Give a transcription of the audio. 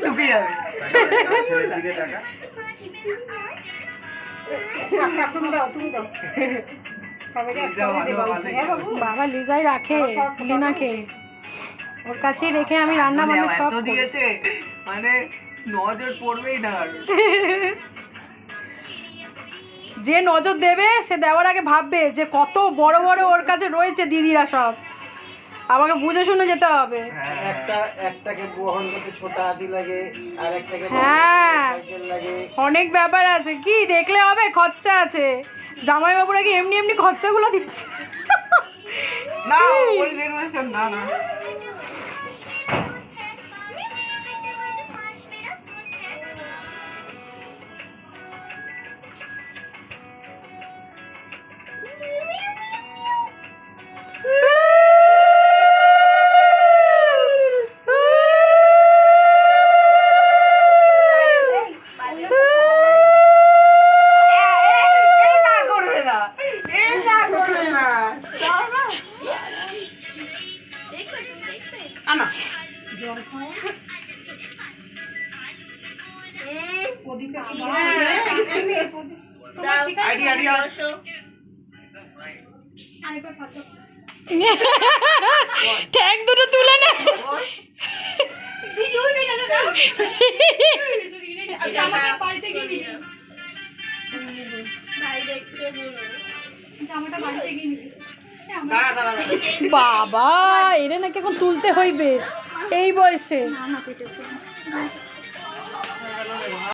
ঢুকে যাবে। বাবা লিজাই রাখে লিনাকে, ওর কাছেই রেখে আমি রান্না বান্না সব দিয়েছে, মানে নজর পড়বেই না। যে নজর দেবে সে দেওয়ার আগে ভাববে যে কত বড় বড় ওর কাছে রয়েছে দিদিরা সব, আমাকে বুঝে শুনে যেতে হবে। একটাকে বহন করতে ছোট হাতি লাগে, আর একটাকে সাইকেল লাগে, অনেক ব্যাপার আছে। কি দেখলে হবে, খরচা আছে। জামাইবাবুরা কি এমনি এমনি খরচাগুলো দিচ্ছে? না ওই জেনারেশন না না। ট্যাঙ্ক দুটো তুলে নে। বাবা এরে নাকি এখন তুলতে হইবে এই বয়সে।